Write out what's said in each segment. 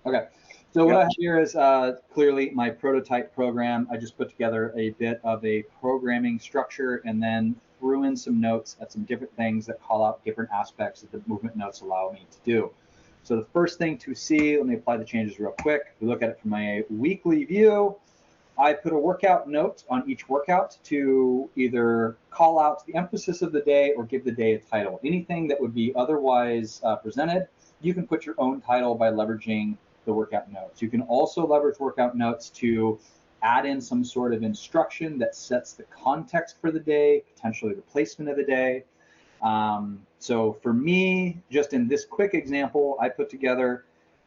Okay. So what I have here is clearly my prototype program. I just put together a bit of a programming structure and then threw in some notes at some different things that call out different aspects that the movement notes allow me to do. So the first thing to see, let me apply the changes real quick. If we look at it from a weekly view, I put a workout note on each workout to either call out the emphasis of the day or give the day a title. Anything that would be otherwise presented, you can put your own title by leveraging the workout notes. You can also leverage workout notes to add in some sort of instruction that sets the context for the day, potentially the placement of the day. So for me, just in this quick example, I put together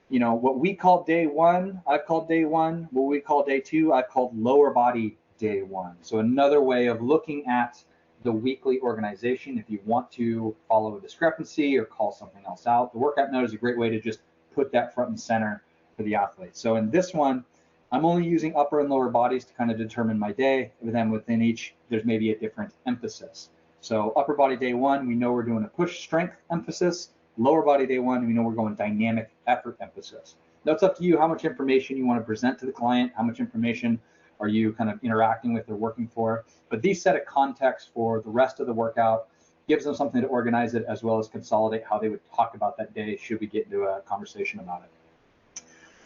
what we call day one, I've called day one. What we call day two, I've called lower body day one. So another way of looking at the weekly organization, if you want to follow a discrepancy or call something else out, the workout note is a great way to just put that front and center for the athlete. So in this one, I'm only using upper and lower bodies to kind of determine my day. And then within each, there's maybe a different emphasis. So upper body day one, we know we're doing a push strength emphasis. Lower body day one, we know we're going dynamic effort emphasis. Now it's up to you how much information you want to present to the client, how much information are you kind of interacting with or working for. But these set a context for the rest of the workout, gives them something to organize it as well as consolidate how they would talk about that day should we get into a conversation about it.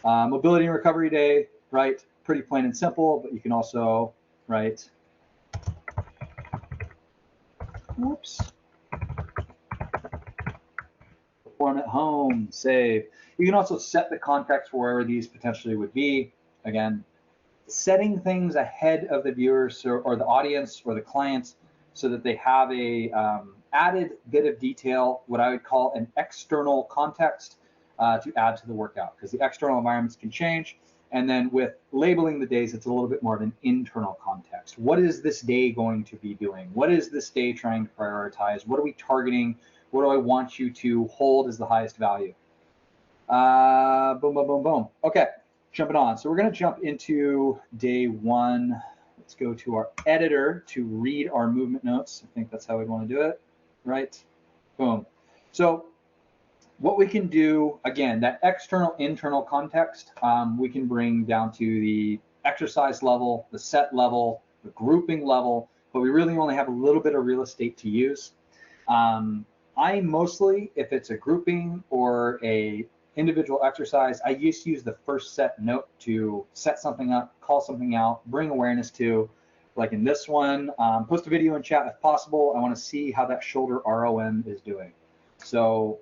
Mobility and recovery day, right? Pretty plain and simple, but you can also, right? Whoops. Perform at home, save. You can also set the context for wherever these potentially would be. Again, setting things ahead of the viewers or the audience or the clients so that they have a added bit of detail, what I would call an external context to add to the workout, because the external environments can change. And then with labeling the days, it's a little bit more of an internal context. What is this day going to be doing? What is this day trying to prioritize? What are we targeting? What do I want you to hold as the highest value? Boom, boom, boom, boom. Okay, jumping on. So we're going to jump into day one. Let's go to our editor to read our movement notes. I think that's how we want to do it, right? Boom. So what we can do, again, that external, internal context, we can bring down to the exercise level, the set level, the grouping level, but we really only have a little bit of real estate to use. I mostly, if it's a grouping or a individual exercise, I just use the first set note to set something up, call something out, bring awareness to. Like in this one, post a video in chat if possible. I want to see how that shoulder ROM is doing. So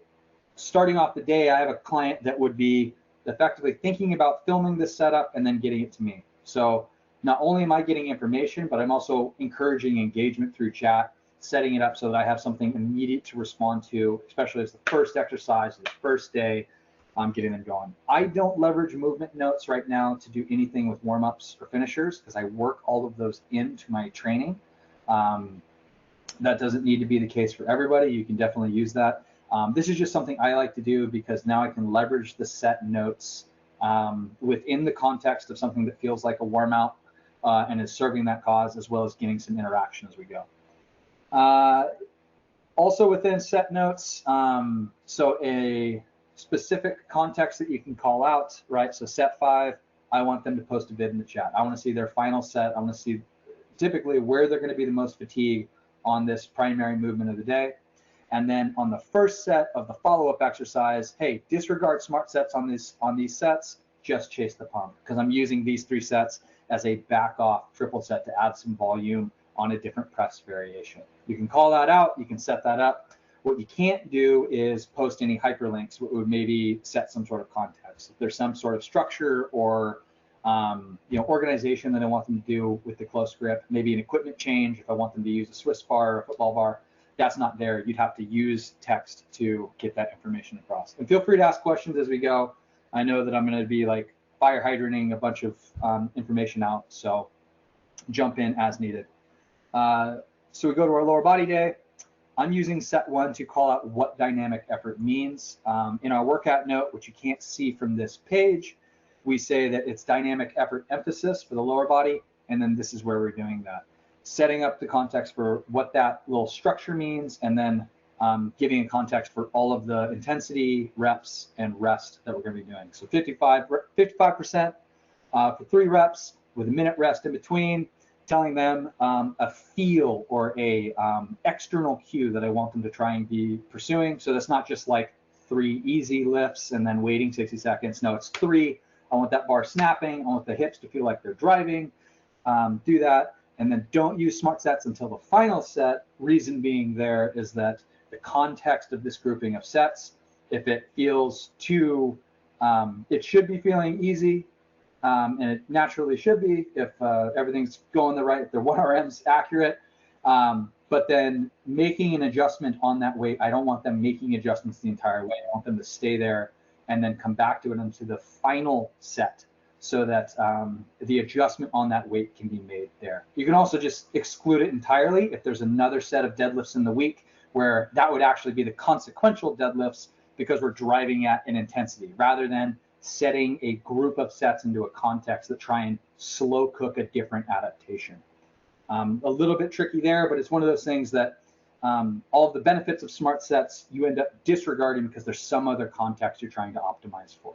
starting off the day, I have a client that would be effectively thinking about filming this setup and then getting it to me. So not only am I getting information, but I'm also encouraging engagement through chat, setting it up so that I have something immediate to respond to, especially as the first exercise, the first day, I'm getting them going. I don't leverage movement notes right now to do anything with warm-ups or finishers because I work all of those into my training. That doesn't need to be the case for everybody. You can definitely use that. This is just something I like to do because now I can leverage the set notes within the context of something that feels like a warm out and is serving that cause, as well as getting some interaction as we go. Also within set notes, so a specific context that you can call out, right? So set 5, I want them to post a bid in the chat. I want to see their final set. I want to see typically where they're going to be the most fatigued on this primary movement of the day. And then on the first set of the follow-up exercise, hey, disregard smart sets on these sets, just chase the pump, because I'm using these 3 sets as a back-off triple set to add some volume on a different press variation. You can call that out, you can set that up. What you can't do is post any hyperlinks, what would maybe set some sort of context. If there's some sort of structure or organization that I want them to do with the close grip, maybe an equipment change, if I want them to use a Swiss bar or a football bar, that's not there. You'd have to use text to get that information across. And feel free to ask questions as we go. I know that I'm going to be like fire hydranting a bunch of information out, so jump in as needed. So we go to our lower body day. I'm using set 1 to call out what dynamic effort means. In our workout note, which you can't see from this page, we say that it's dynamic effort emphasis for the lower body, and then this is where we're doing that. Setting up the context for what that little structure means, and then giving a context for all of the intensity, reps, and rest that we're going to be doing. So 55% for 3 reps with a minute rest in between, telling them a feel or a external cue that I want them to try and be pursuing. So that's not just like 3 easy lifts and then waiting 60 seconds. No, it's 3. I want that bar snapping. I want the hips to feel like they're driving. Do that. And then don't use smart sets until the final set. Reason being there is that the context of this grouping of sets, if it feels too, it should be feeling easy, and it naturally should be if everything's going the right, if their 1RM's accurate. But then making an adjustment on that weight, I don't want them making adjustments the entire way. I want them to stay there and then come back to it into the final set so that the adjustment on that weight can be made there. You can also just exclude it entirely if there's another set of deadlifts in the week where that would actually be the consequential deadlifts because we're driving at an intensity rather than setting a group of sets into a context that try and slow cook a different adaptation. A little bit tricky there, but it's one of those things that all of the benefits of smart sets you end up disregarding because there's some other context you're trying to optimize for.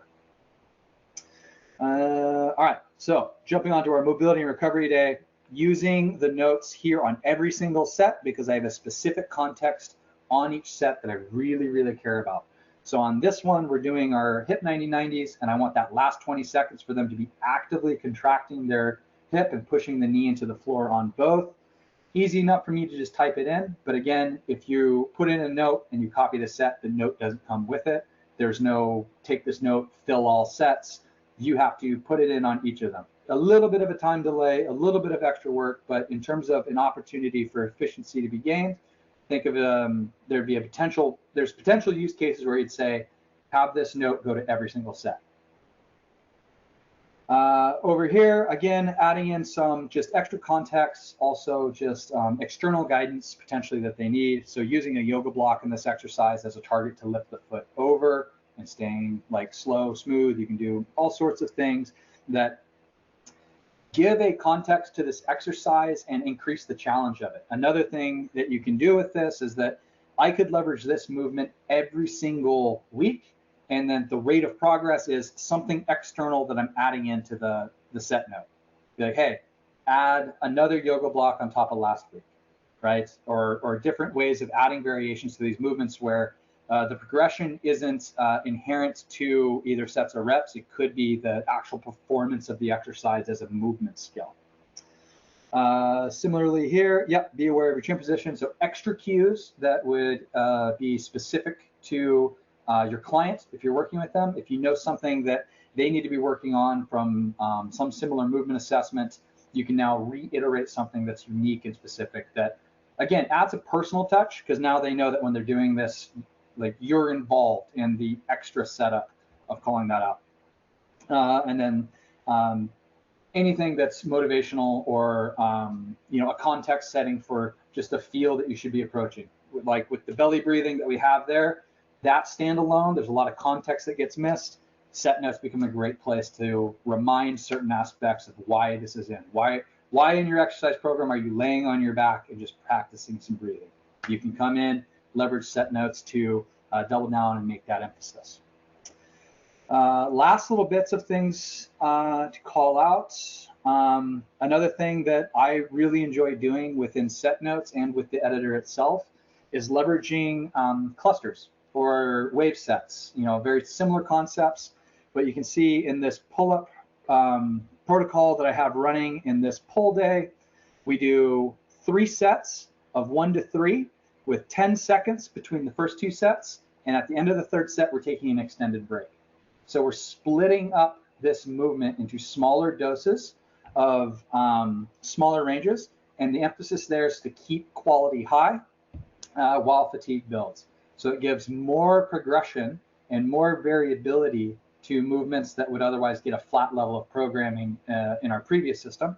All right, so jumping onto our mobility and recovery day, using the notes here on every single set because I have a specific context on each set that I really, really care about. So on this one, we're doing our hip 90-90s, and I want that last 20 seconds for them to be actively contracting their hip and pushing the knee into the floor on both. Easy enough for me to just type it in, but again, if you put in a note and you copy the set, the note doesn't come with it. There's no take this note, fill all sets. You have to put it in on each of them. A little bit of a time delay, a little bit of extra work, but in terms of an opportunity for efficiency to be gained, think of there's potential use cases where you'd say, have this note go to every single set. Over here, again, adding in some just extra context, also just external guidance potentially that they need. So using a yoga block in this exercise as a target to lift the foot over and staying like slow, smooth. You can do all sorts of things that give a context to this exercise and increase the challenge of it. Another thing that you can do with this is that I could leverage this movement every single week, and then the rate of progress is something external that I'm adding into the set note. Be like, hey, add another yoga block on top of last week, right? Or different ways of adding variations to these movements where the progression isn't inherent to either sets or reps. It could be the actual performance of the exercise as a movement skill. Similarly here, yep, be aware of your chin position. So extra cues that would be specific to your client if you're working with them. If you know something that they need to be working on from some similar movement assessment, you can now reiterate something that's unique and specific that, again, adds a personal touch because now they know that when they're doing this, like you're involved in the extra setup of calling that out. And then anything that's motivational or a context setting for just a feel that you should be approaching. Like with the belly breathing that we have there, that standalone, there's a lot of context that gets missed. Set notes become a great place to remind certain aspects of why this is in. Why in your exercise program are you laying on your back and just practicing some breathing? You can come in, leverage set notes to double down and make that emphasis. Last little bits of things to call out. Another thing that I really enjoy doing within set notes and with the editor itself is leveraging clusters or wave sets. Very similar concepts, but you can see in this pull-up protocol that I have running in this pull day, we do 3 sets of 1 to 3 with 10 seconds between the first 2 sets. And at the end of the 3rd set, we're taking an extended break. So we're splitting up this movement into smaller doses of smaller ranges. And the emphasis there is to keep quality high while fatigue builds. So it gives more progression and more variability to movements that would otherwise get a flat level of programming in our previous system.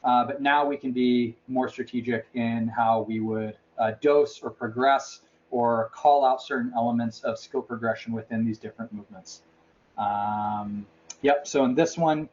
But now we can be more strategic in how we would dose or progress or call out certain elements of skill progression within these different movements. So in this one,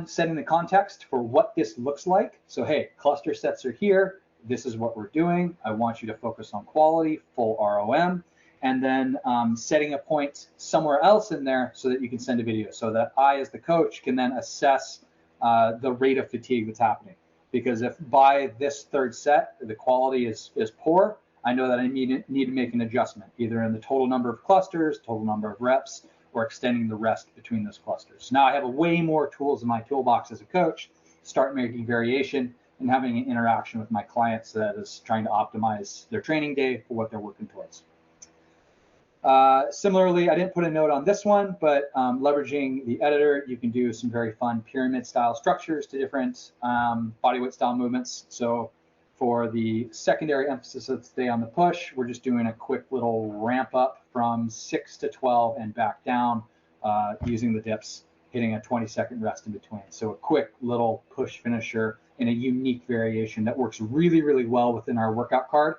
setting the context for what this looks like. So hey, cluster sets are here. this is what we're doing. I want you to focus on quality, full ROM, and then setting a point somewhere else in there so that you can send a video, so that I, as the coach, can then assess the rate of fatigue that's happening. Because if by this third set, the quality is poor, I know that I need to make an adjustment, either in the total number of clusters, total number of reps, or extending the rest between those clusters. Now I have way more tools in my toolbox as a coach, start making variation and having an interaction with my clients that is trying to optimize their training day for what they're working towards. Similarly, I didn't put a note on this one, but leveraging the editor, you can do some very fun pyramid style structures to different bodyweight style movements. So for the secondary emphasis of today on the push, we're just doing a quick little ramp up from 6 to 12 and back down using the dips, hitting a 20-second rest in between. So a quick little push finisher in a unique variation that works really, really well within our workout card.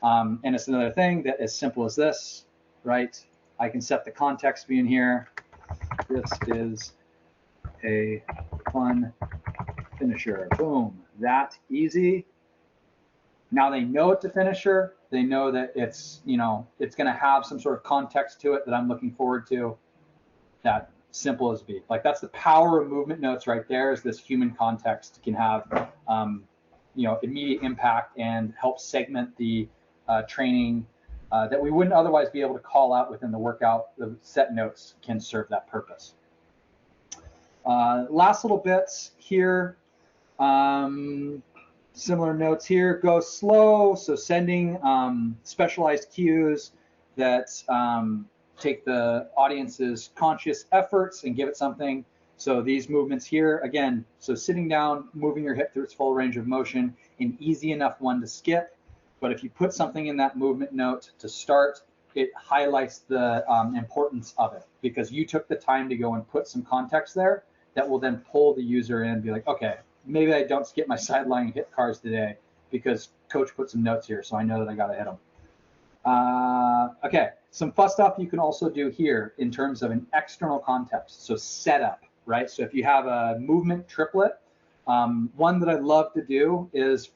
And it's another thing that as simple as this, right? I can set the context being here. This is a fun finisher. Boom, that easy. Now they know it's a finisher. They know that it's, it's going to have some sort of context to it that I'm looking forward to. That simple as be. Like, that's the power of movement notes right there, is this human context can have, immediate impact and help segment the training that we wouldn't otherwise be able to call out within the workout. The set notes can serve that purpose. Last little bits here. Similar notes here, go slow. So sending specialized cues that take the audience's conscious efforts and give it something. So these movements here, again, so sitting down, moving your hip through its full range of motion, an easy enough one to skip. But if you put something in that movement note to start, it highlights the importance of it, because you took the time to go and put some context there that will then pull the user in and be like, okay, maybe I don't skip my sideline hit cars today because coach put some notes here, so I know that I got to hit them. Okay, some fun stuff you can also do here in terms of an external context. So setup, right? So if you have a movement triplet, one that I love to do is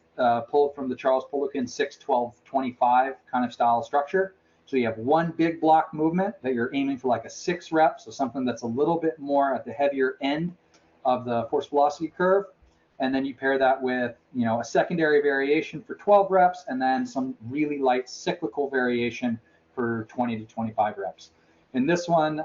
pull from the Charles Poliquin 6-12-25 kind of style structure. So you have one big block movement that you're aiming for like a 6 rep, so something that's a little bit more at the heavier end of the force velocity curve. And then you pair that with, a secondary variation for 12 reps, and then some really light cyclical variation for 20 to 25 reps. In this one,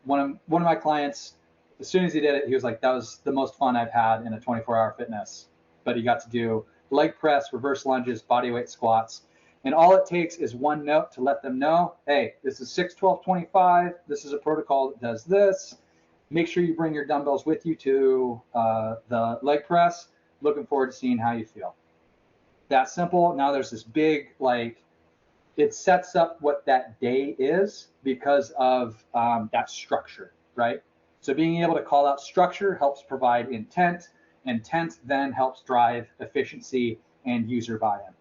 one of my clients, as soon as he did it, he was like, that was the most fun I've had in a 24-hour fitness. But he got to do leg press, reverse lunges, bodyweight squats. And all it takes is one note to let them know, hey, this is 6-12-25. This is a protocol that does this. Make sure you bring your dumbbells with you to the leg press. Looking forward to seeing how you feel. That simple. Now there's this big, it sets up what that day is because of that structure, right? So being able to call out structure helps provide intent. Intent then helps drive efficiency and user buy-in.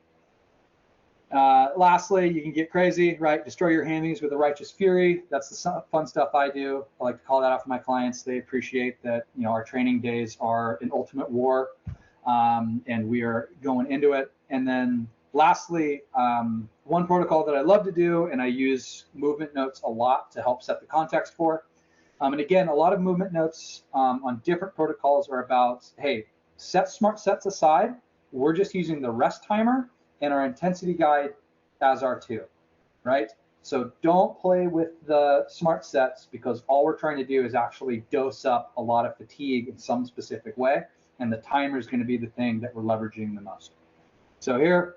Lastly, you can get crazy, right? Destroy your hammies with a righteous fury. That's the fun stuff I do. I like to call that out for my clients. They appreciate that, our training days are an ultimate war, and we are going into it. And then lastly, one protocol that I love to do, and I use movement notes a lot to help set the context for. And again, a lot of movement notes on different protocols are about, hey, set smart sets aside. We're just using the rest timer and our intensity guide as our two, right? So don't play with the smart sets, because all we're trying to do is actually dose up a lot of fatigue in some specific way, and the timer is going to be the thing that we're leveraging the most. So here,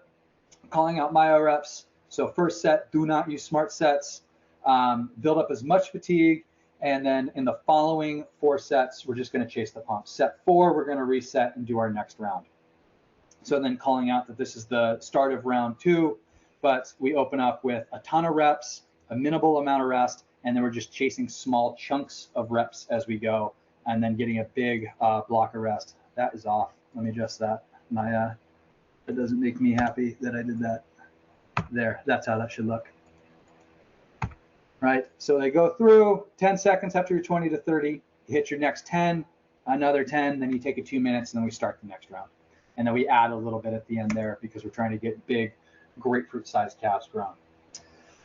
calling out myo reps. So first set, do not use smart sets. Build up as much fatigue, and then in the following 4 sets, we're just going to chase the pump. Set 4, we're going to reset and do our next round. So then calling out that this is the start of round 2, but we open up with a ton of reps, a minimal amount of rest, and then we're just chasing small chunks of reps as we go, and then getting a big block of rest. That is off. Let me adjust that. That doesn't make me happy that I did that. There, that's how that should look. Right, so they go through 10 seconds after your 20 to 30, you hit your next 10, another 10, then you take a 2 minutes, and then we start the next round. And then we add a little bit at the end there because we're trying to get big grapefruit-sized calves grown.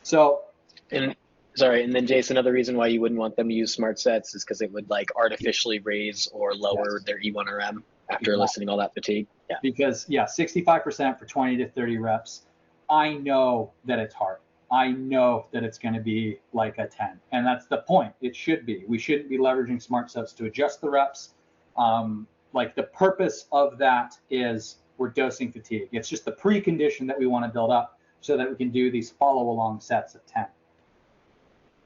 So, and then Jace, another reason why you wouldn't want them to use smart sets is because it would like artificially raise or lower their E1RM after eliciting all that fatigue. Yeah. Because 65% for 20 to 30 reps. I know that it's hard. I know that it's going to be like a 10, and that's the point. It should be. We shouldn't be leveraging smart sets to adjust the reps. Like the purpose of that is we're dosing fatigue. It's just the precondition that we want to build up so that we can do these follow along sets of 10.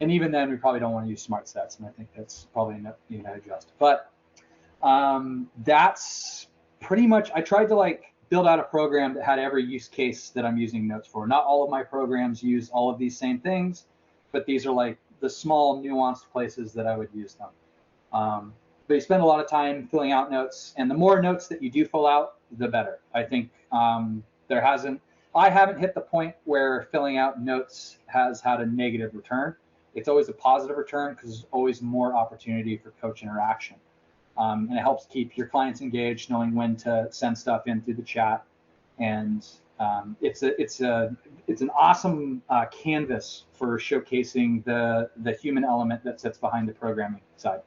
And even then, we probably don't want to use smart sets, and I think that's probably adjust. But that's pretty much. I tried to like build out a program that had every use case that I'm using notes for. Not all of my programs use all of these same things, but these are like the small nuanced places that I would use them. But you spend a lot of time filling out notes, and the more notes that you do fill out, the better. I think I haven't hit the point where filling out notes has had a negative return. It's always a positive return because there's always more opportunity for coach interaction. And it helps keep your clients engaged, knowing when to send stuff in through the chat. And it's an awesome canvas for showcasing the human element that sits behind the programming side.